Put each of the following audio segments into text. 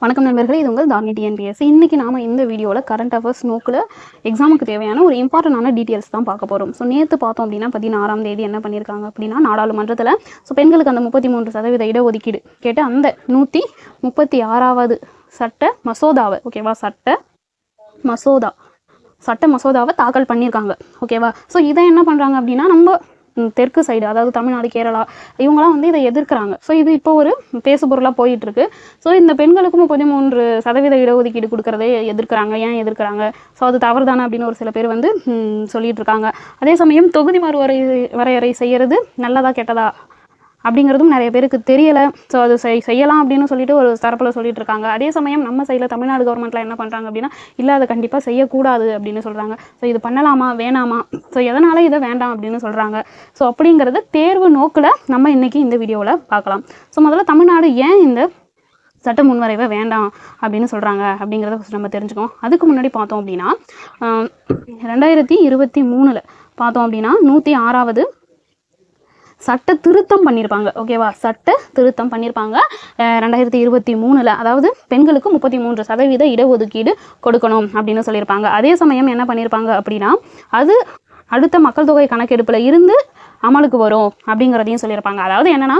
வணக்கம் நண்பர்களே, இது உங்கள் தார்மி டிஎன்பிஎஸ்சி. இன்றைக்கி நாம் இந்த வீடியோவில் கரண்ட் அஃபேர்ஸ் நோக்கில் எக்ஸாமுக்கு தேவையான ஒரு இம்பார்ட்டண்டான டீட்டெயில்ஸ் தான் பார்க்க போகிறோம். ஸோ நேற்று பார்த்தோம் அப்படின்னா 16ஆம் தேதி என்ன பண்ணியிருக்காங்க அப்படின்னா நாடாளுமன்றத்தில் பெண்களுக்கு அந்த 33% இடஒதுக்கீடு கேட்டு அந்த 136வது சட்ட மசோதாவை சட்ட மசோதாவை தாக்கல் பண்ணியிருக்காங்க. ஓகேவா? ஸோ இதை என்ன பண்ணுறாங்க அப்படின்னா நம்ம தெற்கு சைடு, அதாவது தமிழ்நாடு, கேரளா, இவங்களாம் இதை எதிர்க்கிறாங்க. ஸோ இது இப்போ ஒரு பேசுபொருளாக போயிட்டுருக்கு. ஸோ இந்த பெண்களுக்கும் 33% இடஒதுக்கீடு கொடுக்குறதே எதிர்க்கிறாங்க. ஏன் எதிர்க்கிறாங்க? ஸோ அது தவறு தானே அப்படின்னு ஒரு சில பேர் சொல்லிட்டு இருக்காங்க. அதே சமயம் தொகுதி வரையறை செய்கிறது நல்லதா கெட்டதா அப்படிங்கிறதும் நிறைய பேருக்கு தெரியலை. ஸோ அது செய்யலாம் அப்படின்னு சொல்லிட்டு ஒரு தரப்பில் சொல்லிட்டு இருக்காங்க. அதே சமயம் நம்ம சைடில் தமிழ்நாடு கவர்மெண்ட்டில் என்ன பண்ணுறாங்க அப்படின்னா, இல்லை அதை கண்டிப்பாக செய்யக்கூடாது அப்படின்னு சொல்கிறாங்க. ஸோ இது பண்ணலாமா வேணாமா, ஸோ எதனால் இதை வேண்டாம் அப்படின்னு சொல்கிறாங்க. ஸோ அப்படிங்கிறத தேர்வு நோக்கில் நம்ம இன்றைக்கி இந்த வீடியோவில் பார்க்கலாம். ஸோ முதல்ல தமிழ்நாடு ஏன் இந்த சட்ட முன்வரைவை வேண்டாம் அப்படின்னு சொல்கிறாங்க அப்படிங்கிறத ஃபஸ்ட் நம்ம தெரிஞ்சுக்கோம். அதுக்கு முன்னாடி பார்த்தோம் அப்படின்னா 2023 பார்த்தோம் அப்படின்னா 106வது சட்ட திருத்தம் பண்ணியிருப்பாங்க. ஓகேவா? சட்ட திருத்தம் பண்ணியிருப்பாங்க 2023. அதாவது பெண்களுக்கு 33% இடஒதுக்கீடு கொடுக்கணும் அப்படின்னு சொல்லியிருப்பாங்க. அதே சமயம் என்ன பண்ணியிருப்பாங்க அப்படின்னா, அது அடுத்த மக்கள் தொகை கணக்கெடுப்பில் இருந்து அமலுக்கு வரும் அப்படிங்கிறதையும் சொல்லியிருப்பாங்க. அதாவது என்னென்னா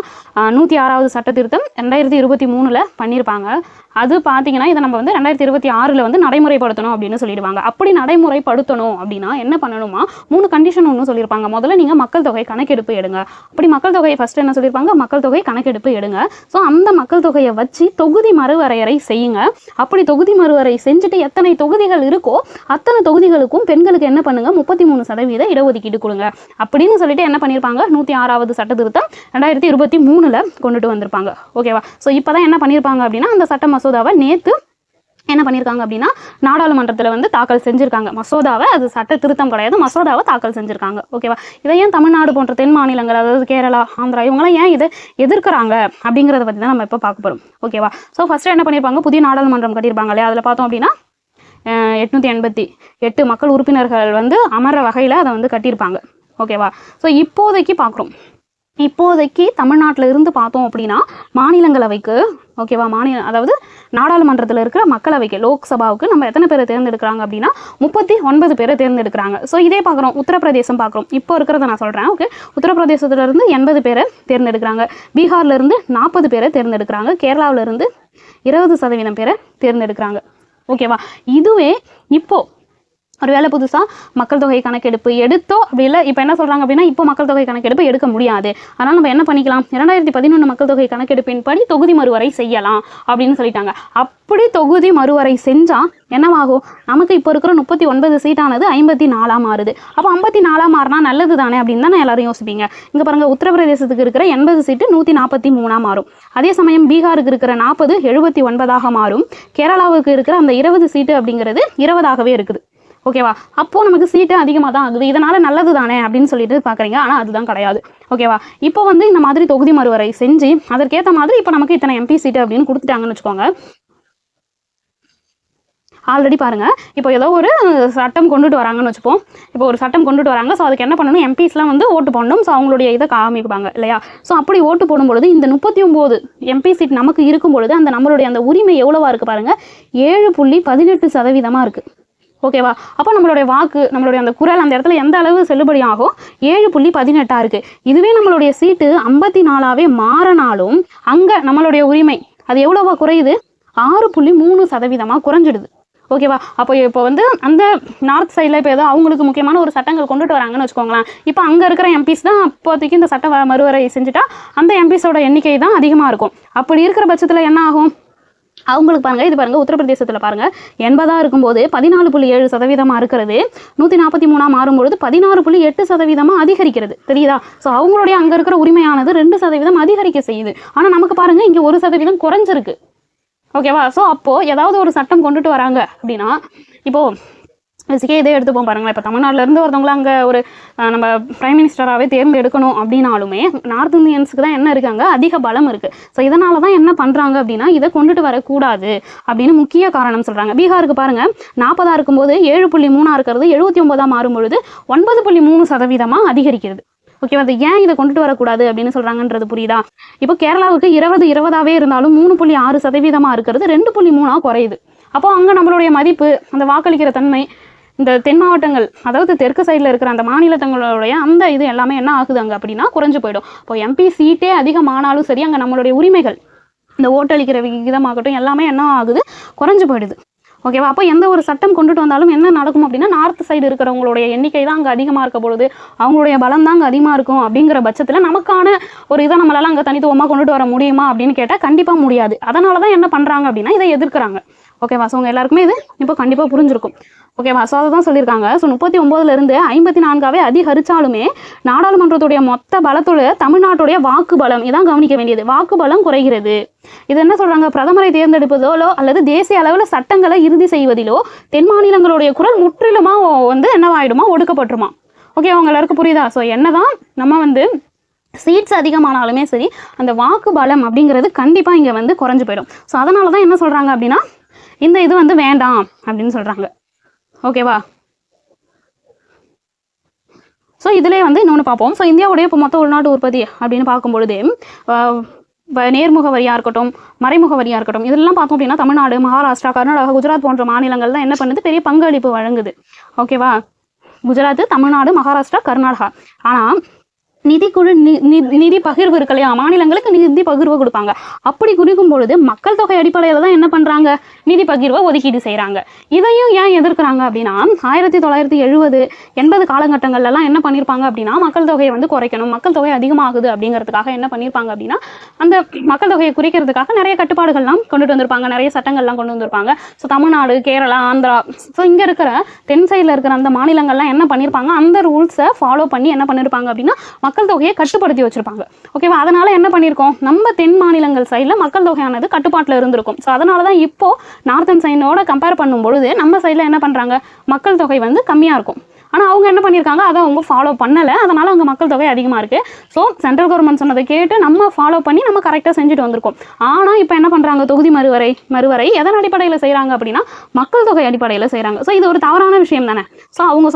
106வது சட்ட திருத்தம் 2023 பண்ணியிருப்பாங்க. அது பார்த்தீங்கன்னா இதை நம்ம 2026 நடைமுறைப்படுத்தணும் அப்படின்னு சொல்லிடுவாங்க. அப்படி நடைமுறைப்படுத்தணும் அப்படின்னா என்ன பண்ணணுமா, 3 கண்டிஷன் ஒன்று சொல்லியிருப்பாங்க. முதல்ல நீங்கள் மக்கள் தொகை கணக்கெடுப்பு எடுங்க. அப்படி மக்கள் தொகை ஃபஸ்ட்டு என்ன சொல்லியிருப்பாங்க, மக்கள் தொகை கணக்கெடுப்பு எடுங்க. ஸோ அந்த மக்கள் தொகையை வச்சு தொகுதி மறுவரையறை செய்யுங்க. அப்படி தொகுதி மறுவரை செஞ்சுட்டு எத்தனை தொகுதிகள் இருக்கோ அத்தனை தொகுதிகளுக்கும் பெண்களுக்கு என்ன பண்ணுங்க, 33% இடஒதுக்கீடு கொடுங்க அப்படின்னு சொல்லிட்டு என்ன பண்ணியிருப்பாங்க, 106வது சட்ட திருத்தம் 2023 கொண்டுட்டு வந்திருப்பாங்க. ஓகேவா? ஸோ இப்போ தான் என்ன பண்ணியிருப்பாங்க அப்படின்னா, அந்த சட்ட மசோதாவை நேற்று என்ன பண்ணியிருக்காங்க அப்படின்னா நாடாளுமன்றத்தில் தாக்கல் செஞ்சுருக்காங்க. மசோதாவை, அது சட்ட திருத்தம் கிடையாது, மசோதாவை தாக்கல் செஞ்சுருக்காங்க. ஓகேவா? இதை ஏன் தமிழ்நாடு போன்ற தென் மாநிலங்கள், அதாவது கேரளா, ஆந்திரா, இவங்களாம் ஏன் இதை எதிர்க்கிறாங்க அப்படிங்கிறத பற்றி தான் நம்ம இப்போ பார்க்க போகிறோம். ஓகேவா? ஸோ ஃபஸ்ட்டு என்ன பண்ணியிருப்பாங்க, புதிய நாடாளுமன்றம் கட்டியிருப்பாங்க இல்லையா? அதில் பார்த்தோம் அப்படின்னா 888 மக்கள் உறுப்பினர்கள் அமர்ற வகையில் அதை கட்டியிருப்பாங்க. ஓகேவா? ஸோ இப்போதைக்கு பார்க்குறோம். இப்போதைக்கு தமிழ்நாட்டில் இருந்து பார்த்தோம் அப்படின்னா மாநிலங்களவைக்கு, ஓகேவா, அதாவது நாடாளுமன்றத்தில் இருக்கிற மக்களவைக்கு, லோக்சபாவுக்கு நம்ம எத்தனை பேரை தேர்ந்தெடுக்கிறாங்க அப்படின்னா 39 பேரை தேர்ந்தெடுக்கிறாங்க. ஸோ இதே பார்க்குறோம். உத்தரப்பிரதேசம் பார்க்குறோம். இப்போ இருக்கிறத நான் சொல்கிறேன். ஓகே, உத்தரப்பிரதேசத்துலேருந்து 80 பேரை தேர்ந்தெடுக்கிறாங்க. பீகார்லேருந்து 40 பேரை தேர்ந்தெடுக்கிறாங்க. கேரளாவிலேருந்து 20% பேரை தேர்ந்தெடுக்கிறாங்க. ஓகேவா? இதுவே இப்போது ஒரு வேளை புதுசாக மக்கள் தொகை கணக்கெடுப்பு எடுத்தோ அப்படி இல்லை, இப்போ என்ன சொல்கிறாங்க அப்படின்னா, இப்போ மக்கள் தொகை கணக்கெடுப்பு எடுக்க முடியாது, அதனால் நம்ம என்ன பண்ணிக்கலாம், 2011 மக்கள் தொகை கணக்கெடுப்பின் படி தொகுதி மறுவரை செய்யலாம் அப்படின்னு சொல்லிட்டாங்க. அப்படி தொகுதி மறுவரை செஞ்சால் என்னவாகும், நமக்கு இப்போ இருக்கிற 39 சீட்டானது 54 மாறுது. அப்போ 54 மாறினா நல்லது தானே அப்படின்னு தானே எல்லாரும் யோசிப்பீங்க. இங்கே பாருங்கள், உத்தரப்பிரதேசத்துக்கு இருக்கிற 80 சீட்டு 143 மாறும். அதே சமயம் பீகாருக்கு இருக்கிற 40 79 மாறும். கேரளாவுக்கு இருக்கிற அந்த 20 சீட்டு அப்படிங்கிறது 20 இருக்குது. ஓகேவா? அப்போது நமக்கு சீட்டு அதிகமாக தான் ஆகுது. இதனால் நல்லது தானே அப்படின்னு சொல்லிட்டு பார்க்குறீங்க. ஆனால் அதுதான் கிடையாது. ஓகேவா? இப்போ இந்த மாதிரி தொகுதி மறுவரை செஞ்சு அதற்கேற்ற மாதிரி இப்போ நமக்கு இத்தனை எம்பி சீட்டு அப்படின்னு கொடுத்துட்டாங்கன்னு வச்சுக்கோங்க. ஆல்ரெடி பாருங்கள், இப்போ ஏதோ ஒரு சட்டம் கொண்டுட்டு வராங்கன்னு வச்சுப்போம். இப்போ ஒரு சட்டம் கொண்டுட்டு வராங்க. ஸோ அதுக்கு என்ன பண்ணணும், எம்பிஸ்லாம் ஓட்டு போடணும். ஸோ அவங்களுடைய இதை காமிப்பாங்க இல்லையா? ஸோ அப்படி ஓட்டு போடும்பொழுது இந்த 39 எம்பி சீட் நமக்கு இருக்கும் பொழுது அந்த நம்மளுடைய அந்த உரிமை எவ்வளோவா இருக்குது பாருங்கள், 7.18% இருக்குது. ஓகேவா? அப்போ நம்மளுடைய வாக்கு, நம்மளுடைய அந்த குரல் அந்த இடத்துல எந்த அளவு செல்லுபடி ஆகும், 7.18 இருக்குது. இதுவே நம்மளுடைய சீட்டு 54 மாறினாலும் அங்கே நம்மளுடைய உரிமை அது எவ்வளோவா குறையுது, 6.3% குறைஞ்சிடுது. ஓகேவா? அப்போ இப்போ அந்த நார்த் சைடில் இப்போ ஏதோ அவங்களுக்கு முக்கியமான ஒரு சட்டங்கள் கொண்டுட்டு வராங்கன்னு வச்சுக்கோங்களேன். இப்போ அங்கே இருக்கிற எம்பிஸ் தான் அப்போதைக்கு இந்த சட்ட மறுவரை செஞ்சுட்டா அந்த எம்பிஸோட எண்ணிக்கை தான் அதிகமாக இருக்கும். அப்படி இருக்கிற பட்சத்தில் என்ன ஆகும், அவங்களுக்கு பாருங்கள், இது பாருங்கள், உத்தரப்பிரதேசத்தில் பாருங்கள் 80 இருக்கும்போது 14.7% இருக்கிறது, 143 மாறும்பொழுது 16.8% அதிகரிக்கிறது. தெரியுதா? ஸோ அவங்களுடைய அங்கே இருக்கிற உரிமையானது 2% அதிகரிக்க செய்யுது. ஆனால் நமக்கு பாருங்கள் இங்கே 1% குறைஞ்சிருக்கு. ஓகேவா? ஸோ அப்போது ஏதாவது ஒரு சட்டம் கொண்டுட்டு வராங்க அப்படின்னா, இப்போது பேசிக்கே இதே எடுத்துப்போம் பாருங்களேன். இப்போ தமிழ்நாட்டிலேருந்து ஒருத்தவங்கள அங்கே ஒரு நம்ம பிரைம் மினிஸ்டராகவே தேர்ந்தெடுக்கணும் அப்படின்னாலுமே நார்த் இந்தியன்ஸுக்கு தான் என்ன இருக்காங்க, அதிக பலம் இருக்குது. ஸோ இதனால தான் என்ன பண்ணுறாங்க அப்படின்னா, இதை கொண்டுட்டு வரக்கூடாது அப்படின்னு முக்கிய காரணம் சொல்கிறாங்க. பீகாருக்கு பாருங்கள், 40 இருக்கும்போது 7.3 இருக்கிறது 79 மாறும்பொழுது 9.3% அதிகரிக்கிறது. ஓகேவா? அது ஏன் இதை கொண்டுட்டு வரக்கூடாது அப்படின்னு சொல்கிறாங்கன்றது புரியுதா? இப்போ கேரளாவுக்கு 20-20ஆவே இருந்தாலும் 3.6% இருக்கிறது 2.3 குறையுது. அப்போ அங்கே நம்மளுடைய மதிப்பு, அந்த வாக்களிக்கிற தன்மை, இந்த தென் மாவட்டங்கள், அதாவது தெற்கு சைடில் இருக்கிற அந்த மாநிலத்தங்களுடைய அந்த இது எல்லாமே என்ன ஆகுது அங்கே அப்படின்னா குறைஞ்சு போயிடும். இப்போ எம்பி சீட்டே அதிகமானாலும் சரி, அங்கே நம்மளுடைய உரிமைகள், இந்த ஓட்டளிக்கிற விகிதமாகட்டும் எல்லாமே என்ன ஆகுது, குறைஞ்சு போயிடுது. ஓகேவா? அப்போ எந்த ஒரு சட்டம் கொண்டுட்டு வந்தாலும் என்ன நடக்கும் அப்படின்னா, நார்த் சைடு இருக்கிறவங்களுடைய எண்ணிக்கை தான் அங்கே அதிகமாக இருக்க பொழுது, அவங்களுடைய பலம் தான் அங்கே அதிகமாக இருக்கும். அப்படிங்கிற பட்சத்தில் நமக்கான ஒரு இதை நம்மளால அங்கே தனித்துவமாக கொண்டுட்டு வர முடியுமா அப்படின்னு கேட்டால் கண்டிப்பாக முடியாது. அதனால தான் என்ன பண்ணுறாங்க அப்படின்னா இதை எதிர்க்கிறாங்க. ஓகேவா? ஸோ உங்கள் எல்லாருக்குமே இது இப்போ கண்டிப்பாக புரிஞ்சிருக்கும். ஓகேவா? ஸோ அதை தான் சொல்லியிருக்காங்க. ஸோ 39லேருந்து 54ஆவே அதிகரிச்சாலுமே நாடாளுமன்றத்துடைய மொத்த பலத்தோட தமிழ்நாட்டுடைய வாக்கு பலம் இதான் கவனிக்க வேண்டியது. வாக்கு பலம் குறைகிறது. இது என்ன சொல்றாங்க? பிரதமரை தேர்ந்தெடுப்பதிலோ அல்லது தேசிய அளவில் சட்டங்களை இறுதி செய்வதிலோ தென் மாநிலங்களுடைய குரல் முற்றிலுமா வந்து என்னவாயிடுமா, ஒடுக்கப்பட்டுருமா. ஓகே, அவங்க எல்லாருக்கும் புரியுதா? ஸோ என்னதான் நம்ம சீட்ஸ் அதிகமானாலுமே சரி, அந்த வாக்கு பலம் அப்படிங்கிறது கண்டிப்பாக இங்கே வந்து குறைஞ்சு போயிடும். ஸோ அதனால தான் என்ன சொல்கிறாங்க அப்படின்னா இந்த இது வந்து வேண்டாம் அப்படின்னு சொல்கிறாங்க. ஓகேவா? ஸோ இதிலே வந்து இன்னொன்று பார்ப்போம். ஸோ இந்தியாவுடைய இப்போ மொத்த உள்நாட்டு உற்பத்தி அப்படின்னு பார்க்கும்பொழுது நேர்முக வரியாக இருக்கட்டும், மறைமுக வரியாக இருக்கட்டும், இதெல்லாம் பார்த்தோம் அப்படின்னா தமிழ்நாடு, மகாராஷ்டிரா, கர்நாடகா, குஜராத் போன்ற மாநிலங்கள் தான் என்ன பண்ணுது, பெரிய பங்களிப்பு வழங்குது. ஓகேவா? குஜராத், தமிழ்நாடு, மகாராஷ்டிரா, கர்நாடகா. ஆனால் நிதிக்குழு நிதி பகிர்வு இருக்கு இல்லையா, மாநிலங்களுக்கு நிதி பகிர்வு கொடுப்பாங்க. அப்படி குறிக்கும் பொழுது மக்கள் தொகை அடிப்படையில் தான் என்ன பண்ணுறாங்க, நிதி பகிர்வை ஒதுக்கீடு செய்கிறாங்க. இதையும் ஏன் எதிர்க்கிறாங்க அப்படின்னா 1970-80 காலகட்டங்கள்லாம் என்ன பண்ணியிருப்பாங்க அப்படின்னா மக்கள் தொகையை வந்து குறைக்கணும், மக்கள் தொகை அதிகமாகுது அப்படிங்கிறதுக்காக என்ன பண்ணியிருப்பாங்க அப்படின்னா அந்த மக்கள் தொகையை குறைக்கிறதுக்காக நிறைய கட்டுப்பாடுகள்லாம் கொண்டுட்டு வந்திருப்பாங்க, நிறைய சட்டங்கள்லாம் கொண்டு வந்திருப்பாங்க. ஸோ தமிழ்நாடு, கேரளா, ஆந்திரா, ஸோ இங்கே இருக்கிற தென் சைடில் இருக்கிற அந்த மாநிலங்கள்லாம் என்ன பண்ணியிருப்பாங்க, அந்த ரூல்ஸை ஃபாலோ பண்ணி என்ன பண்ணியிருப்பாங்க அப்படின்னா மக்கள் தொகையை கட்டுப்படுத்தி வச்சிருப்பாங்க. ஓகேவா? அதனால என்ன பண்ணியிருக்கோம், நம்ம தென் மாநிலங்கள் சைடில் மக்கள் தொகையானது கட்டுப்பாட்டில் இருந்திருக்கும். ஸோ அதனால தான் இப்போ நார்த்தன் சைடோட கம்பேர் பண்ணும்பொழுது நம்ம சைடில் என்ன பண்ணுறாங்க, மக்கள் தொகை வந்து கம்மியாக இருக்கும். ஆனால் அவங்க என்ன பண்ணியிருக்காங்க, அதை அவங்க ஃபாலோ பண்ணலை. அதனால் அவங்க மக்கள் தொகை அதிகமாக இருக்குது. ஸோ சென்ட்ரல் கவர்மெண்ட் சொன்னதை கேட்டு நம்ம ஃபாலோ பண்ணி நம்ம கரெக்டாக செஞ்சுட்டு வந்திருக்கோம். ஆனால் இப்போ என்ன பண்ணுறாங்க, தொகுதி மறுவரை எதன் அடிப்படையில் செய்கிறாங்க அப்படின்னா மக்கள் தொகை அடிப்படையில் செய்கிறாங்க. ஸோ இது ஒரு தவறான விஷயம் தானே. ஸோ அவங்க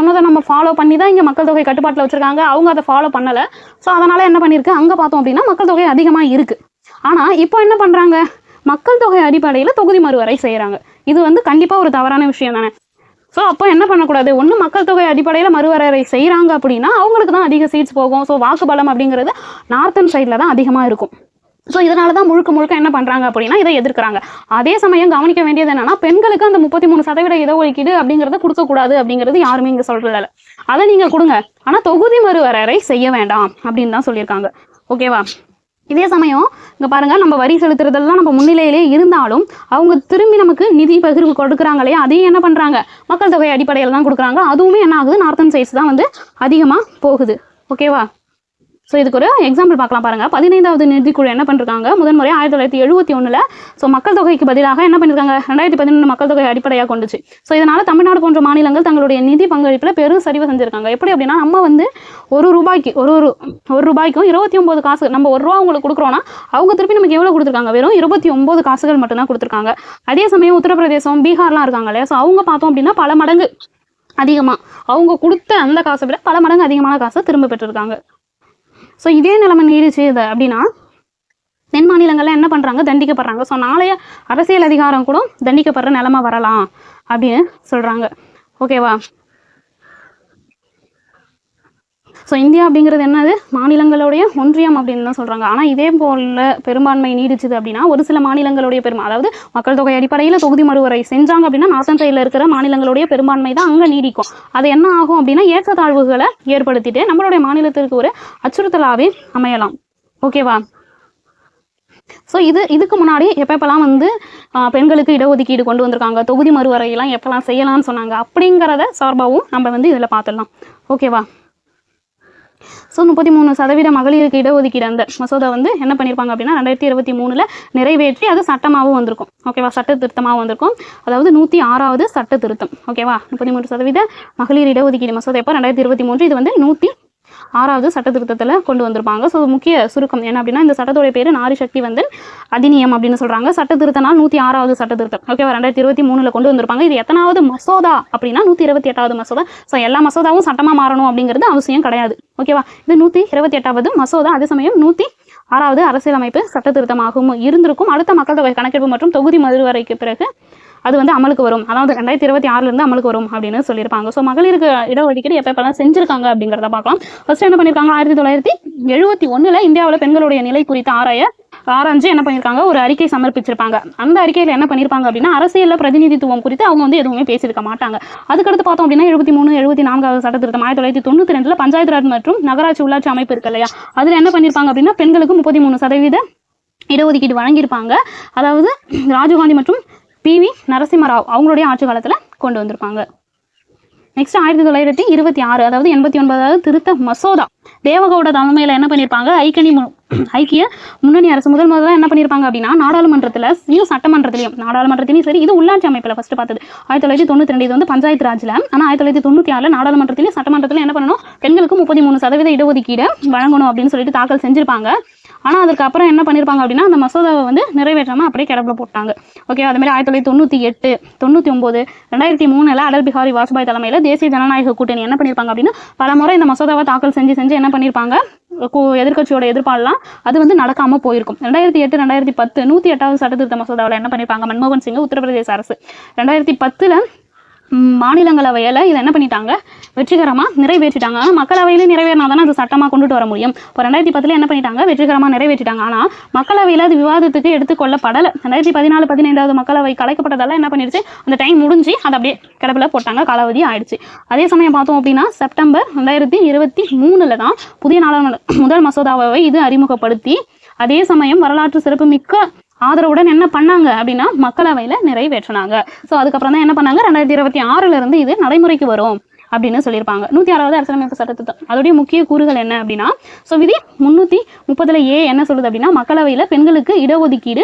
சொன்னதை நம்ம ஃபாலோ பண்ணி தான் இங்கே மக்கள் தொகை கட்டுப்பாட்டில் வச்சுருக்காங்க. அவங்க அதை ஃபாலோ பண்ணலை. ஸோ அதனால் என்ன பண்ணியிருக்கு, அங்கே பார்த்தோம் அப்படின்னா மக்கள் தொகை அதிகமாக இருக்குது. ஆனால் இப்போ என்ன பண்ணுறாங்க, மக்கள் தொகை அடிப்படையில் தொகுதி மறுவரை செய்கிறாங்க. இது வந்து கண்டிப்பாக ஒரு தவறான விஷயம் தானே. ஸோ அப்போ என்ன பண்ணக்கூடாது, ஒன்று மக்கள் தொகை அடிப்படையில் மறுவரை செய்கிறாங்க அப்படின்னா அவங்களுக்கு தான் அதிக சீட்ஸ் போகும். ஸோ வாக்கு பலம் அப்படிங்கிறது நார்த்தன் சைடில் தான் அதிகமாக இருக்கும். ஸோ இதனால தான் முழுக்க என்ன பண்ணுறாங்க அப்படின்னா இதை எதிர்க்கிறாங்க. அதே சமயம் கவனிக்க வேண்டியது என்னன்னா, பெண்களுக்கு அந்த 33% இடஒதுக்கீடு அப்படிங்கிறத கொடுக்கக்கூடாது அப்படிங்கிறது யாருமே இங்கே சொல்கிறதில்ல. அதை நீங்கள் கொடுங்க, ஆனால் தொகுதி மறுவரை செய்ய வேண்டாம் அப்படின்னு தான் சொல்லியிருக்காங்க. ஓகேவா? இதே சமயம் இங்கே பாருங்கள், நம்ம வரி செலுத்துறதெல்லாம் நம்ம முன்னிலையிலே இருந்தாலும் அவங்க திரும்பி நமக்கு நிதி பகிர்வு கொடுக்குறாங்களே, அதையும் என்ன பண்ணுறாங்க, மக்கள் தொகை அடிப்படையில் தான் கொடுக்குறாங்க. அதுவுமே என்ன ஆகுது, நார்த்தன் சைட்ஸ் தான் வந்து அதிகமாக போகுது. ஓகேவா? ஸோ இதுக்கு ஒரு எக்ஸாம்பிள் பார்க்கலாம் பாருங்கள். 15வது நிதிக்குழு என்ன பண்ணிருக்காங்க, முதன்முறை 1971 ஸோ மக்கள் தொகைக்கு பதிலாக என்ன பண்ணியிருக்காங்க, 2011 மக்கள் தொகை அடிப்படையாக கொண்டுச்சு. ஸோ இதனால் தமிழ்நாடு போன்ற மாநிலங்கள் தங்களுடைய நிதி பங்களிப்பில் பெரும் சரிவு செஞ்சுருக்காங்க. எப்படி அப்படின்னா, நம்ம வந்து ஒரு ரூபாய்க்கும் 29 காசு, நம்ம ₹1 அவங்களுக்கு கொடுக்குறோன்னா அவங்க திருப்பி நமக்கு எவ்வளோ கொடுத்துருக்காங்க, வெறும் 29 காசுகள் மட்டும்தான் கொடுத்துருக்காங்க. அதே சமயம் உத்தரப்பிரதேசம், பீகார்லாம் இருக்காங்க இல்லையா, ஸோ அவங்க பார்த்தோம் அப்படின்னா பல மடங்கு அதிகமாக அவங்க கொடுத்த அந்த காசை விட பல மடங்கு அதிகமான காசை திரும்ப பெற்றிருக்காங்க. ஸோ இதே நிலைமை நீடிச்சு அப்படின்னா தென் மாநிலங்கள்லாம் என்ன பண்ணுறாங்க, தண்டிக்கப்படுறாங்க. ஸோ நாளைய அரசியல் அதிகாரம் கூட தண்டிக்கப்படுற நிலைமை வரலாம் அப்படின்னு சொல்கிறாங்க. ஓகேவா? ஸோ இந்தியா அப்படிங்கிறது என்னது, மாநிலங்களுடைய ஒன்றியம் அப்படின்னு தான் சொல்கிறாங்க. ஆனால் இதே போல் பெரும்பான்மை நீடிச்சுது அப்படின்னா ஒரு சில மாநிலங்களுடைய அதாவது மக்கள் தொகை அடிப்படையில் தொகுதி மறுவரை செஞ்சாங்க அப்படின்னா நார்த்தன் சைடில் இருக்கிற மாநிலங்களுடைய பெரும்பான்மை தான் அங்கே நீடிக்கும். அது என்ன ஆகும் அப்படின்னா ஏற்றத்தாழ்வுகளை ஏற்படுத்திட்டு நம்மளுடைய மாநிலத்திற்கு ஒரு அச்சுறுத்தலாகவே அமையலாம். ஓகேவா? ஸோ இதுக்கு முன்னாடி எப்பப்பெல்லாம் வந்து பெண்களுக்கு இடஒதுக்கீடு கொண்டு வந்திருக்காங்க, தொகுதி மறுவரையெல்லாம் எப்போல்லாம் செய்யலாம்னு சொன்னாங்க அப்படிங்கிறத சார்பாகவும் நம்ம வந்து இதில் பார்த்துடலாம். ஓகேவா? ஸோ 33% மகளிருக்கு இடஒதுக்கீடு அந்த மசோதா வந்து என்ன பண்ணியிருப்பாங்க அப்படின்னா 2023 நிறைவேற்றி அது சட்டமாகவும் வந்திருக்கும். ஓகேவா? சட்ட திருத்தமாகவும் வந்திருக்கும். அதாவது 106வது சட்ட திருத்தம். ஓகேவா? 33% மகளிர் இடஒதுக்கீடு மசோதா எப்போ 2023, இது வந்து 6வது சட்ட திருத்தத்தில் கொண்டு வந்திருப்பாங்க. ஸோ முக்கிய சுருக்கம் என்ன அப்படின்னா இந்த சட்டத்தோடைய பேர் நாரி சக்தி வந்தன் அதிநியம் அப்படின்னு சொல்கிறாங்க. சட்ட திருத்த நாள் 106வது சட்ட திருத்தம். ஓகேவா, 2023 கொண்டு வந்திருப்பாங்க. இது எத்தனாவது மசோதா அப்படின்னா 128வது மசோதா. ஸோ எல்லா மசோதாவும் சட்டமாக மாறணும் அப்படிங்கிறது அவசியம் கிடையாது. ஓகேவா, இது 128வது மசோதா. அதே சமயம் 106வது அரசியலமைப்பு சட்ட திருத்தமாகவும் இருந்திருக்கும். அடுத்த மக்கள் தொகை கணக்கெடுப்பு மற்றும் தொகுதி மறுவரைக்கு பிறகு அது வந்து அமலுக்கு வரும். அதாவது 2026 அமலுக்கு வரும் அப்படின்னு சொல்லியிருப்பாங்க. ஸோ மகளிருக்கு இடஒதுக்கீடு எப்பெல்லாம் செஞ்சிருக்காங்க அப்படிங்கிறத பார்க்கலாம். ஃபர்ஸ்ட் என்ன பண்ணியிருக்காங்க, 1971 இந்தியாவில் பெண்களுடைய நிலை குறித்து ஆராய்ஞ்சு என்ன பண்ணியிருக்காங்க, ஒரு அறிக்கை சமர்ப்பிச்சிருப்பாங்க. அந்த அறிக்கையில் என்ன பண்ணியிருப்பாங்க அப்படின்னா அரசியல் பிரதிநிதித்துவம் குறித்து அவங்க வந்து எதுவுமே பேசியிருக்க மாட்டாங்க. அதுக்கடுத்து பார்த்தோம் அப்படின்னா 74வது சட்ட திருத்தம் 1992 பஞ்சாயத்து ராஜ் மற்றும் நகராட்சி உள்ளாட்சி அமைப்பு இருக்கு இல்லையா, அதில் என்ன பண்ணியிருப்பாங்க அப்படின்னா பெண்களுக்கு 33% இடஒதுக்கீடு வழங்கியிருப்பாங்க. அதாவது ராஜீவ்காந்தி மற்றும் PV நரசிம்மராவ் அவங்களுடைய ஆட்சி காலத்தில் கொண்டு வந்திருப்பாங்க. நெக்ஸ்ட் 1926 அதாவது 89வது திருத்த மசோதா தேவகவுட தலைமையில் என்ன பண்ணியிருப்பாங்க, ஐக்கிய முன்னணி அரசு முதல்ல என்ன பண்ணியிருப்பாங்க அப்படின்னா நாடாளுமன்றத்திலையும் சட்டமன்றத்திலையும் சரி, இது உள்ளாட்சி அமைப்பில் ஃபர்ஸ்ட் பார்த்தது 1992. இது வந்து பஞ்சாயத்து ராஜ்ல. ஆனால் 1996 நாடாளுமன்றத்திலையும் சட்டமன்றத்திலையும் என்ன பண்ணணும், பெண்களுக்கு 33% இடஒதுக்கீடு வழங்கணும் அப்படின்னு சொல்லிட்டு தாக்கல் செஞ்சிருப்பாங்க. ஆனால் அதுக்கப்புறம் என்ன பண்ணியிருப்பாங்க அப்படின்னா அந்த மசோதாவை வந்து நிறைவேற்றாமல் அப்படியே கிடப்பில் போட்டாங்க. ஓகே, அதுமாதிரி 1998, 99, 2003 அடல் பிஹாரி வாஜ்பாய் தலைமையில் தேசிய ஜனநாயக கூட்டணி என்ன பண்ணியிருப்பாங்க அப்படின்னா பல முறை இந்த மசோதாவை தாக்கல் செஞ்சு என்ன பண்ணியிருப்பாங்க, எதிர்கட்சியோட எதிர்ப்பாலாம் அது வந்து நடக்காம போயிருக்கும். 2008, 2010 108வது சட்ட திருத்த மசோதாவில் என்ன பண்ணியிருப்பாங்க, மன்மோகன் சிங் உத்தரப்பிரதேச அரசு 2010 மாநிலங்களவையில் இதை என்ன பண்ணிட்டாங்க, வெற்றிகரமாக நிறைவேற்றிட்டாங்க. ஆனால் மக்களவையில் நிறைவேறினா தானே அது சட்டமாக கொண்டுட்டு வர முடியும். இப்போ 2010 என்ன பண்ணிட்டாங்க, வெற்றிகரமாக நிறைவேற்றிட்டாங்க. ஆனால் மக்களவையில் அது விவாதத்துக்கு எடுத்துக்கொள்ளப்படலை. 2014, 15வது மக்களவை கலைக்கப்பட்டதால என்ன பண்ணிடுச்சு, அந்த டைம் முடிஞ்சு அதை அப்படியே கிடப்பில் போட்டாங்க, காலாவதி ஆயிடுச்சு. அதே சமயம் பார்த்தோம் அப்படின்னா செப்டம்பர் 2023 தான் புதிய முதல் மசோதாவை இது அறிமுகப்படுத்தி அதே சமயம் வரலாற்று சிறப்பு மிக்க ஆதரவுடன் என்ன பண்ணாங்க அப்படின்னா மக்களவையில் நிறைவேற்றினாங்க. ஸோ அதுக்கப்புறம் தான் என்ன பண்ணாங்க, 2026 இது நடைமுறைக்கு வரும் அப்படின்னு சொல்லியிருப்பாங்க. 106வது அரசியலமைப்பு சட்டத்திட்டம் அதோடைய முக்கிய கூறுகள் என்ன அப்படின்னா, ஸோ விதி 330 என்ன சொல்லுது அப்படின்னா மக்களவையில் பெண்களுக்கு இடஒதுக்கீடு,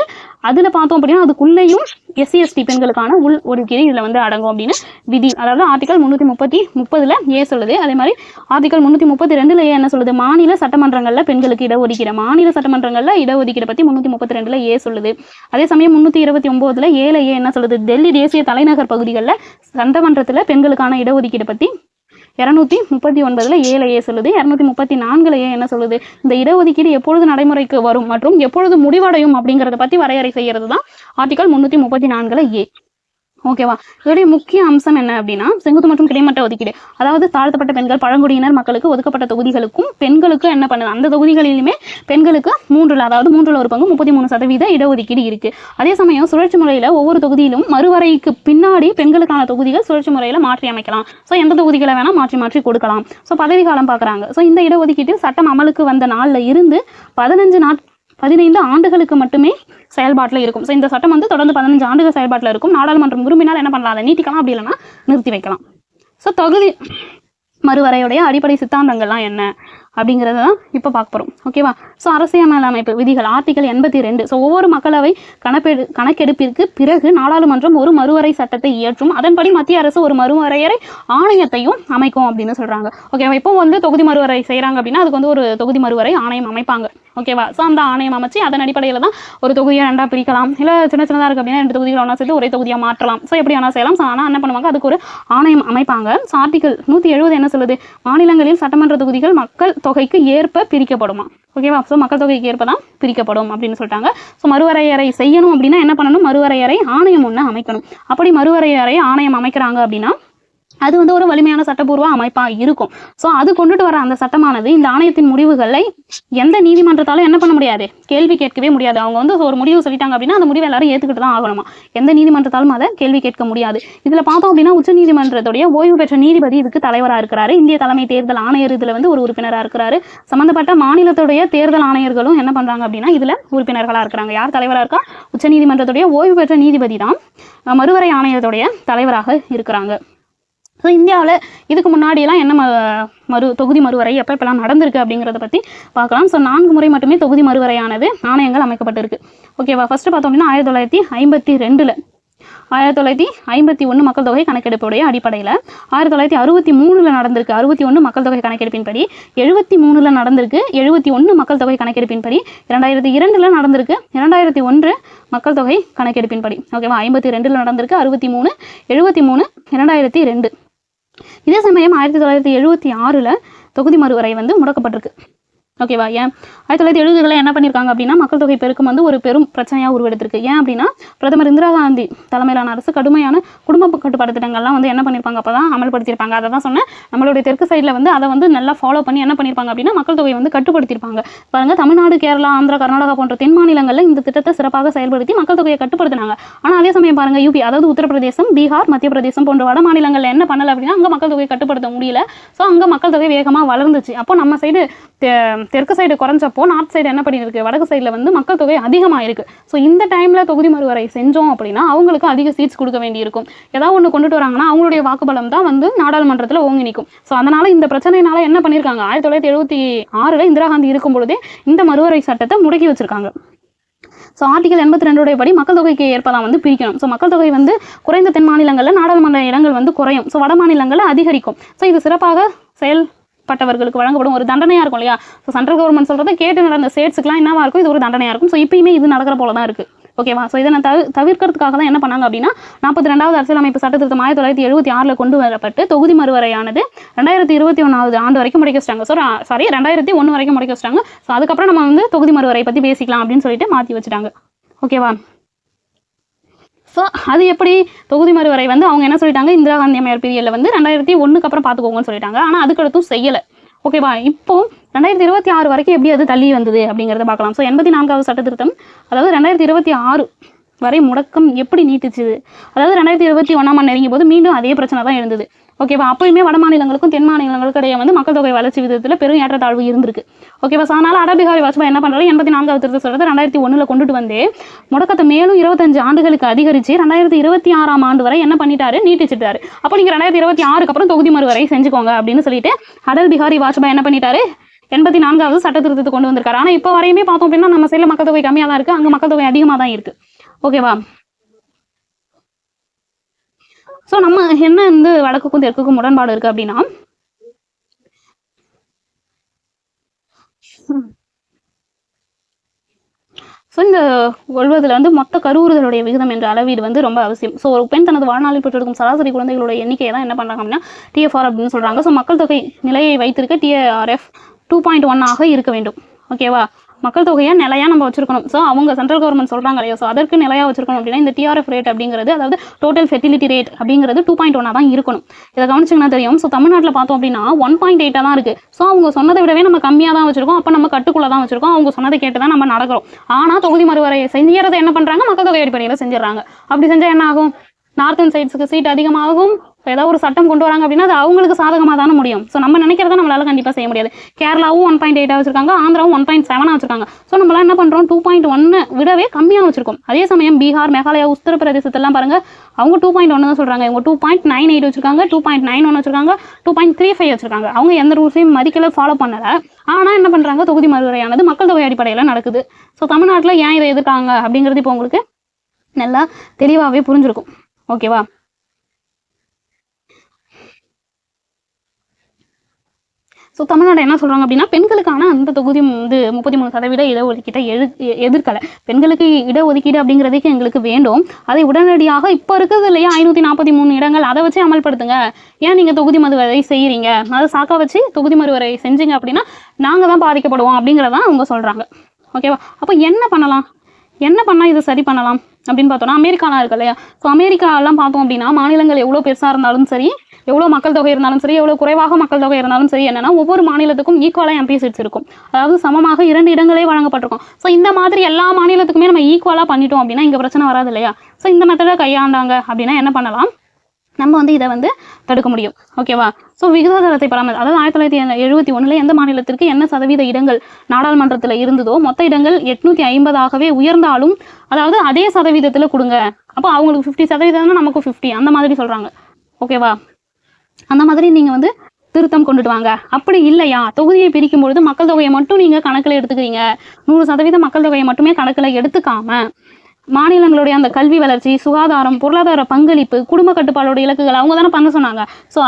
அதில் பார்த்தோம் அப்படின்னா அதுக்குள்ளேயும் SC/ST பெண்களுக்கான உள் ஒதுக்கீடு இதில் வந்து அடங்கும் அப்படின்னு விதி. அதாவது ஆர்டிகல் 330 சொல்லுது. அதே மாதிரி ஆர்டிகல் 332 என்ன சொல்லுது, மாநில சட்டமன்றங்களில் பெண்களுக்கு இடஒதுக்கீடு, மாநில சட்டமன்றங்களில் இடஒதுக்கீடு பற்றி 332 சொல்லுது. அதே சமயம் 329 என்ன சொல்லுது, டெல்லி தேசிய தலைநகர் பகுதிகளில் சட்டமன்றத்தில் பெண்களுக்கான இடஒதுக்கீடு பற்றி 239 சொல்லுது. 234 என்ன சொல்லுது, இந்த இடஒதுக்கீடு எப்பொழுது நடைமுறைக்கு வரும் மற்றும் எப்பொழுது முடிவடையும் அப்படிங்கிறத பற்றி வரையறை செய்யறது தான் ஆர்டிகல் 334 ஓகேவா. இதோடைய முக்கிய அம்சம் என்ன அப்படின்னா செங்குத்து மற்றும் கிடைமட்ட ஒதுக்கீடு. அதாவது தாழ்த்தப்பட்ட பெண்கள், பழங்குடியினர் மக்களுக்கு ஒதுக்கப்பட்ட தொகுதிகளுக்கும் பெண்களுக்கு என்ன பண்ணுது, அந்த தொகுதிகளிலுமே பெண்களுக்கு 3 ஒரு பங்கு 33% இடஒதுக்கீடு இருக்கு. அதே சமயம் சுழற்சி முறையில் ஒவ்வொரு தொகுதியிலும் மறுவரைக்கு பின்னாடி பெண்களுக்கான தொகுதிகள் சுழற்சி முறையில் மாற்றி அமைக்கலாம். ஸோ எந்த தொகுதிகளை வேணால் மாற்றி கொடுக்கலாம். ஸோ பதவி காலம் பார்க்குறாங்க. ஸோ இந்த இடஒதுக்கீட்டில் சட்டம் அமலுக்கு வந்த நாளில் இருந்து 15 ஆண்டுகளுக்கு மட்டுமே செயல்பாட்டில் இருக்கும். ஸோ இந்த சட்டம் வந்து தொடர்ந்து 15 ஆண்டுகள் செயல்பாட்டில் இருக்கும். நாடாளுமன்றம் விரும்பினால் என்ன பண்ணலாம், அதை நீட்டிக்கலாம், அப்படி இல்லைன்னா நிறுத்தி வைக்கலாம். ஸோ தொகுதி மறுவரையுடைய அடிப்படை சித்தாந்தங்கள்லாம் என்ன அப்படிங்கிறத தான் இப்போ பார்க்க போகிறோம். ஓகேவா. ஸோ அரசியலமைப்பு விதிகள் ஆர்டிகல் 82. ஸோ ஒவ்வொரு மக்களவை கணக்கெடுப்பிற்கு பிறகு நாடாளுமன்றம் ஒரு மறுவரை சட்டத்தை இயற்றும். அதன்படி மத்திய அரசு ஒரு மறுவரையறை ஆணையத்தையும் அமைக்கும் அப்படின்னு சொல்கிறாங்க. ஓகேவா. இப்போ வந்து தொகுதி மறுவரை செய்கிறாங்க அப்படின்னா அதுக்கு வந்து ஒரு தொகுதி மறுவரை ஆணையம் அமைப்பாங்க. ஓகேவா. ஸோ அந்த ஆணையம் அமைச்சு அதன் அடிப்படையில் தான் ஒரு தொகுதியை 2ஆக பிரிக்கலாம். இல்லை சின்னதாக இருக்குது அப்படின்னா 2 தொகுதிகள் ஒன்றா சேர்த்து ஒரே தொகுதியாக மாற்றலாம். ஸோ எப்படி வேணால் செய்யலாம். ஸோ ஆனால் என்ன பண்ணுவாங்க, அதுக்கு ஒரு ஆணையம் அமைப்பாங்க. ஸோ ஆர்டிகல் 170 என்ன சொல்லுது, மாநிலங்களில் சட்டமன்ற தொகுதிகள் மக்கள் தொகைக்கு ஏற்ப பிரிக்கப்படுமா. ஓகேவா. ஸோ மக்கள் தொகைக்கு ஏற்ப தான் பிரிக்கப்படும் அப்படின்னு சொல்லிட்டாங்க. ஸோ மறுவரையறை செய்யணும் அப்படின்னா என்ன பண்ணணும், மறுவரையறை ஆணையம் ஒன்று அமைக்கணும். அப்படி மறுவரையறை ஆணையம் அமைக்கிறாங்க அப்படின்னா அது வந்து ஒரு வலிமையான சட்டப்பூர்வ அமைப்பாக இருக்கும். ஸோ அது கொண்டுட்டு வர அந்த சட்டமானது இந்த ஆணையத்தின் முடிவுகளை எந்த நீதிமன்றத்தாலும் என்ன பண்ண முடியாது, கேள்வி கேட்கவே முடியாது. அவங்க வந்து ஒரு முடிவு சொல்லிட்டாங்க அப்படின்னா அந்த முடிவை எல்லாரும் ஏற்றுக்கிட்டு தான் ஆகணுமா. எந்த நீதிமன்றத்தாலும் அதை கேள்வி கேட்க முடியாது. இதில் பார்த்தோம் அப்படின்னா உச்சநீதிமன்றத்துடைய ஓய்வு பெற்ற நீதிபதி இதுக்கு தலைவராக இருக்கிறாரு. இந்திய தலைமை தேர்தல் ஆணையர் இதில் வந்து ஒரு உறுப்பினராக இருக்கிறாரு. சம்மந்தப்பட்ட மாநிலத்துடைய தேர்தல் ஆணையர்களும் என்ன பண்ணுறாங்க அப்படின்னா இதில் உறுப்பினர்களாக இருக்கிறாங்க. யார் தலைவராக இருக்கா, உச்சநீதிமன்றத்துடைய ஓய்வு பெற்ற நீதிபதி தான் மறுவரை ஆணையத்துடைய தலைவராக இருக்கிறாங்க. ஸோ இந்தியாவில் இதுக்கு முன்னாடியெல்லாம் என்ன தொகுதி மறுவரை எப்பெல்லாம் நடந்திருக்கு அப்படிங்கிறத பற்றி பார்க்கலாம். ஸோ 4 முறை மட்டுமே தொகுதி மறுவரையானது ஆணையங்கள் அமைக்கப்பட்டிருக்கு. ஓகேவா. ஃபர்ஸ்ட் பார்த்தோம் அப்படின்னா 1952 1951 மக்கள் தொகை கணக்கெடுப்புடைய அடிப்படையில் 1963 நடந்திருக்கு 61 மக்கள் தொகை கணக்கெடுப்பின்படி, 73 நடந்திருக்கு 71 மக்கள் தொகை கணக்கெடுப்பின்படி, 2002 நடந்திருக்கு 2001 மக்கள் தொகை கணக்கெடுப்பின்படி. ஓகேவா, 52 நடந்திருக்கு 63, 73, 2002. இதே சமயம் 1976 தொகுதி மறுவரை வந்து முடக்கப்பட்டிருக்கு. ஓகேவா, ஏன் 1970 என்ன பண்ணியிருக்காங்க அப்படின்னா மக்கள் தொகை பெருக்கம் வந்து ஒரு பெரும் பிரச்சனையாக உருவெடுத்திருக்கு. ஏன் அப்படின்னா பிரதமர் இந்திரா காந்தி தலைமையிலான அரசு கடுமையான குடும்ப கட்டுப்பாடு திட்டங்கள்லாம் வந்து என்ன பண்ணியிருப்பாங்க, அப்போ தான் அமல்படுத்தியிருப்பாங்க. அதை தான் சொன்னேன், நம்மளுடைய தெற்கு சைடில் வந்து அதை வந்து நல்லா ஃபாலோ பண்ணி என்ன பண்ணியிருப்பாங்க அப்படின்னா மக்கள் தொகை வந்து கட்டுப்படுத்தியிருப்பாங்க. பாருங்க, தமிழ்நாடு, கேரளா, ஆந்திரா, கர்நாடகா போன்ற தென் மாநிலங்களில் இந்த திட்டத்தை சிறப்பாக செயல்படுத்தி மக்கள் தொகையை கட்டுப்படுத்தினாங்க. ஆனால் அதே சமயம் பாருங்க, யூபி அதாவது உத்தரப்பிரதேசம், பீகார், மத்திய பிரதேசம் போன்ற வட மாநிலங்களில் என்ன பண்ணலை அப்படின்னா அங்கே மக்கள் தொகையை கட்டுப்படுத்த முடியல. ஸோ அங்கே மக்கள் தொகை வேகமாக வளர்ந்துச்சு. அப்போ நம்ம சைடு தெற்கு சைடு குறைஞ்சப்போ நார்த் சைடு என்ன பண்ணியிருக்கு, வடக்கு சைடில் வந்து மக்கள் தொகை அதிகமாக இருக்குது. ஸோ இந்த டைமில் தொகுதி மறுவரை செஞ்சோம் அப்படின்னா அவங்களுக்கு அதிக சீட்ஸ் கொடுக்க வேண்டியிருக்கும். ஏதாவது ஒன்று கொண்டுட்டு வராங்கன்னா அவங்களுடைய வாக்குபலம் தான் வந்து நாடாளுமன்றத்தில் ஓங்கி நிற்கும். ஸோ அதனால் இந்த பிரச்சனையினால என்ன பண்ணியிருக்காங்க, 1976 இந்திரா காந்தி இருக்கும் பொழுதே இந்த மறுவரை சட்டத்தை முடக்கி வச்சிருக்காங்க. ஸோ ஆர்டிகல் 82 படி மக்கள் தொகைக்கு ஏற்பதான் வந்து பிரிக்கணும். ஸோ மக்கள் தொகை வந்து குறைந்த தென் மாநிலங்களில் நாடாளுமன்ற இடங்கள் வந்து குறையும். ஸோ வட மாநிலங்களில் அதிகரிக்கும். ஸோ இது சிறப்பாக பட்டவர்களுக்கு வழங்கப்படும் ஒரு தண்டனையாக இருக்கும் இல்லையா. ஸோ சென்ட்ரல் கவர்மெண்ட் சொல்கிறத கேட்டு நடந்த ஸ்டேட்ஸுக்குலாம் என்னவா இருக்கும், இது ஒரு தண்டனையாக இருக்கும். ஸோ இப்பயுமே இது நடக்கிற போல தான் இருக்குது. ஓகேவா, ஸோ இதை நான் தவிர்க்கிறதுக்காக தான் என்ன பண்ணாங்க அப்படின்னா 42வது அரசியலமைப்பு சட்டத்திருத்தம் 1976 கொண்டு வரப்பட்டு தொகுதி மறுவரையானது 2021 ஆண்டு வரைக்கும் முடக்கி வச்சிட்டாங்க. 2001 வரைக்கும் முடக்கி வச்சிட்டாங்க. ஸோ அதுக்கப்புறம் நம்ம வந்து தொகுதி மறுவரை பற்றி பேசிக்கலாம் அப்படின்னு சொல்லிட்டு மாற்றி வச்சுட்டாங்க. ஓகேவா, ஸோ அது எப்படி தொகுதி மறுவரை வந்து அவங்க என்ன சொல்லிட்டாங்க, இந்திரா காந்தி அம்மையார் பீரியடில் வந்து 2001 அப்புறம் பார்த்துக்கோங்கன்னு சொல்லிட்டாங்க. ஆனால் அதுக்கடுத்தும் செய்யலை. ஓகேவா, இப்போ 2026 வரைக்கும் எப்படி அது தள்ளி வந்தது அப்படிங்கிறத பார்க்கலாம். ஸோ 84வது சட்ட திருத்தம், அதாவது 2026 வரை முடக்கம் எப்படி நீட்டுச்சுது, அதாவது 2021 நெருங்கிய போது மீண்டும் அதே பிரச்சனை தான் இருந்தது. ஓகேவா, அப்பயுமே வட மாநிலங்களுக்கும் தென் மாநிலங்களுக்கும் இடையே வந்து மக்கள் தொகை வளர்ச்சி விதத்தில் பெரும் ஏற்றத்தாழ்வு இருந்திருக்கு. ஓகேவா, ஸோ அதனால் அடல் பிஹாரி வாஜ்பாய் என்ன பண்ணுறாரு, 84வது திருத்த சட்டத்தை 2001 கொண்டுட்டு வந்து முடக்கத்தை மேலும் 25 ஆண்டுகளுக்கு அதிகரித்து 2026 ஆண்டு வரை என்ன பண்ணிட்டாரு, நீட்டிச்சிட்டாரு. அப்போ நீங்கள் 2026 அப்புறம் தொகுதி மறுவரை செஞ்சுக்கோங்க அப்படின்னு சொல்லிட்டு அடல் பிஹாரி வாஜ்பாய் என்ன பண்ணிட்டாரு, 84வது சட்ட திருத்தத்தை கொண்டு வந்திருக்காரு. ஆனால் இப்போ வரையுமே பார்த்தோம் அப்படின்னா நம்ம சைடில் மக்கள் தொகை கம்மியாக தான் இருக்குது, அங்கே மக்கள் தொகை அதிகமாக தான் இருக்குது. ஓகேவா, ஸோ நம்ம என்ன வந்து வடக்குக்கும் தெற்குக்கும் முரண்பாடு இருக்குது அப்படின்னா, ஸோ இந்த கொள்வதில் வந்து மொத்த கருவுறுதலுடைய விகிதம் என்ற அளவீடு வந்து ரொம்ப அவசியம். ஸோ ஒரு பெண் தனது வாழ்நாளில் பெற்றெடுக்கும் சராசரி குழந்தைகளுடைய எண்ணிக்கையை தான் என்ன பண்ணுறாங்க அப்படின்னா TFR அப்படின்னு சொல்கிறாங்க. ஸோ மக்கள் தொகை நிலையை வைத்திருக்க TRF 2.1 இருக்க வேண்டும். ஓகேவா, மக்கள் தொகையை நிலையாக நம்ம வச்சிருக்கணும். ஸோ அவங்க சென்ட்ரல் கவர்மெண்ட் சொல்கிறாங்க இல்லையா, ஸோ அதற்கு நிலையாக வச்சிருக்கணும் அப்படின்னா இந்த TRF ரேட் அப்படிங்கிறது, அதாவது டோட்டல் ஃபெர்டிலிட்டி ரேட் அப்படிங்கிறது 2.1 தான் இருக்கணும். இதை கவனிச்சிங்கன்னா தெரியும். ஸோ தமிழ்நாட்டில் பார்த்தோம் அப்படின்னா 1.8 தான் இருக்குது. ஸோ அவங்க சொன்னதை விடவே நம்ம கம்மியாக தான் வச்சிருக்கோம். அப்போ நம்ம கட்டுக்குள்ளே தான் வச்சிருக்கோம். அவங்க சொன்னதை கேட்டு தான் நம்ம நடக்கிறோம். ஆனால் தொகுதி மறுவரை செஞ்சறதை என்ன பண்ணுறாங்க, மக்கள் தொகை அடிப்படையில் செஞ்சிடறாங்க. அப்படி செஞ்சால் என்ன ஆகும், நார்த்தன் சைட்ஸுக்கு சீட் அதிகமாகும். ஏதாவது ஒரு சட்டம் கொண்டு வராங்க அப்படின்னா அது அவங்களுக்கு சாதகமாக தானே முடியும். ஸோ நம்ம நினைக்கிறத நம்மளால கண்டிப்பாக செய்ய முடியாது. கேரளாவும் 1.8 வச்சிருக்காங்க, ஆந்திராவும் 1.7 வச்சிருக்காங்க. ஸோ நம்மளாம் என்ன பண்ணுறோம், 2.1 விடவே கம்மியாக வச்சிருக்கோம். அதே சமயம் பீகார், மேகாலயா, உத்தரப்பிரதேசத்தெல்லாம் பாருங்க, அவங்க 2.1 தான் சொல்றாங்க. இவங்க 2.98 வச்சிருக்காங்க, 2.91 வச்சிருக்காங்க, 2.35 வச்சிருக்காங்க. அவங்க எந்த ரூல்ஸையும் மதிக்கல, ஃபாலோ பண்ணல. ஆனால் என்ன பண்றாங்க, தொகுதி மறுவரையானது மக்கள் தொகை அடிப்படையில் நடக்குது. ஸோ தமிழ்நாட்டில் ஏன் இதை எதிர்க்காங்க அப்படிங்கிறது இப்போ உங்களுக்கு நல்லா தெளிவாகவே புரிஞ்சிருக்கும். ஓகேவா, ஸோ தமிழ்நாடு என்ன சொல்கிறாங்க அப்படின்னா பெண்களுக்கான அந்த தொகுதி வந்து 33% இடஒதுக்கீட்டை எதிர்க்கலை. பெண்களுக்கு இடஒதுக்கீடு அப்படிங்கிறதுக்கு எங்களுக்கு வேண்டும். அதை உடனடியாக இப்போ இருக்குது இல்லையா 543 இடங்கள், அதை வச்சு அமல்படுத்துங்க. ஏன் நீங்கள் தொகுதி மறுவரை செய்கிறீங்க, அதை சாக்கா வச்சு தொகுதி மறுவரை செஞ்சீங்க அப்படின்னா நாங்கள் தான் பாதிக்கப்படுவோம் அப்படிங்கிறதான் அவங்க சொல்கிறாங்க. ஓகேவா, அப்போ என்ன பண்ணால் இது சரி பண்ணலாம் அப்படின்னு பார்த்தோம்னா அமெரிக்காலாம் இருக்கு இல்லையா. ஸோ அமெரிக்காலாம் பார்த்தோம் அப்படின்னா மாநிலங்கள் எவ்வளோ பெருசாக இருந்தாலும் சரி, எவ்வளோ மக்கள் தொகை இருந்தாலும் சரி, எவ்வளோ குறைவாக மக்கள் தொகை இருந்தாலும் சரி, என்னன்னா ஒவ்வொரு மாநிலத்துக்கும் ஈக்குவலாக MP சீட்ஸ் இருக்கும். அதாவது சமமாக 2 இடங்களே வழங்கப்பட்டிருக்கும். ஸோ இந்த மாதிரி எல்லா மாநிலத்துக்குமே நம்ம ஈக்குவலாக பண்ணிட்டோம் அப்படின்னா இங்கே பிரச்சனை வராது இல்லையா. ஸோ இந்த மெத்தடை கையாண்டாங்க அப்படின்னா என்ன பண்ணலாம், நம்ம வந்து இதை வந்து தடுக்க முடியும். ஓகேவா, ஸோ விகிதாச்சாரத்தை பராமரி, அதாவது 1971 எந்த மாநிலத்திற்கு என்ன சதவீத இடங்கள் நாடாளுமன்றத்தில் இருந்ததோ மொத்த இடங்கள் 850 உயர்ந்தாலும் அதாவது அதே சதவீதத்தில் கொடுங்க. அப்போ அவங்களுக்கு 50% நமக்கு 50 அந்த மாதிரி சொல்கிறாங்க. ஓகேவா, அந்த மாதிரி நீங்கள் வந்து திருத்தம் கொண்டுட்டு வாங்க. அப்படி இல்லையா, தொகுதியை பிரிக்கும் பொழுது மக்கள் தொகையை மட்டும் நீங்கள் கணக்கில் எடுத்துக்கிறீங்க, 100% மக்கள் தொகையை மட்டுமே கணக்கில் எடுத்துக்காம மாநிலங்களுடைய அந்த கல்வி வளர்ச்சி, சுகாதாரம், பொருளாதார பங்களிப்பு, குடும்ப கட்டுப்பாடோட இலக்குகள் அவங்க தானே பண்ண சொன்னாங்க. ஸோ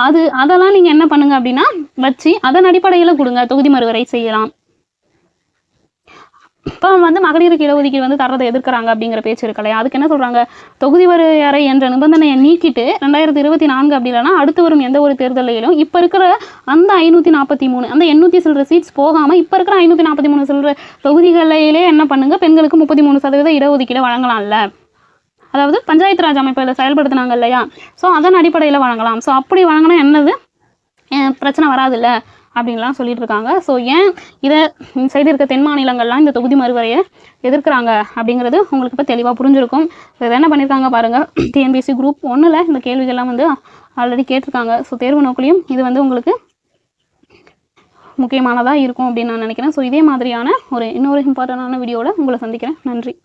அதெல்லாம் நீங்கள் என்ன பண்ணுங்க அப்படின்னா வச்சு அதன் அடிப்படையில் கொடுங்க, தொகுதி மறுவரை செய்யலாம். இப்போ வந்து மகளிருக்கு இடஒதுக்கீடு வந்து தரதை எதிர்க்கிறாங்க அப்படிங்கிற பேச்சு இருக்கு இல்லையா, அதுக்கு என்ன சொல்கிறாங்க, தொகுதி வரையறை என்ற நிபந்தனையை நீக்கிட்டு 2024 அப்படி இல்லைனா அடுத்து வரும் எந்த ஒரு தேர்தலையிலும் இப்போ இருக்கிற அந்த 543 அந்த 800 சில்லற சீட்ஸ் போகாமல் இப்போ இருக்கிற 543 சில்லற தொகுதிகளிலே என்ன பண்ணுங்க, பெண்களுக்கு 33% இடஒதுக்கீடு வழங்கலாம்ல. அதாவது பஞ்சாயத்து ராஜ் அமைப்பில் செயல்படுத்தினாங்க இல்லையா, ஸோ அதன் அடிப்படையில் வழங்கலாம். ஸோ அப்படி வழங்கினா என்னது பிரச்சனை வராதுல்ல அப்படின்லாம் சொல்லிட்டு இருக்காங்க. ஸோ ஏன் இதை சைடு இருக்க தென் மாநிலங்கள்லாம் இந்த தொகுதி மறுவரையை எதிர்க்கிறாங்க அப்படிங்கிறது உங்களுக்கு இப்போ தெளிவாக புரிஞ்சிருக்கும். இதை என்ன பண்ணியிருக்காங்க பாருங்கள், டிஎன்பிஎஸ்சி குரூப் 1ல் இந்த கேள்விகள்லாம் வந்து ஆல்ரெடி கேட்டிருக்காங்க. ஸோ தேர்வு நோக்கிலையும் இது வந்து உங்களுக்கு முக்கியமானதாக இருக்கும் அப்படின்னு நான் நினைக்கிறேன். ஸோ இதே மாதிரியான இன்னொரு இம்பார்ட்டண்டான வீடியோவில் உங்களை சந்திக்கிறேன். நன்றி.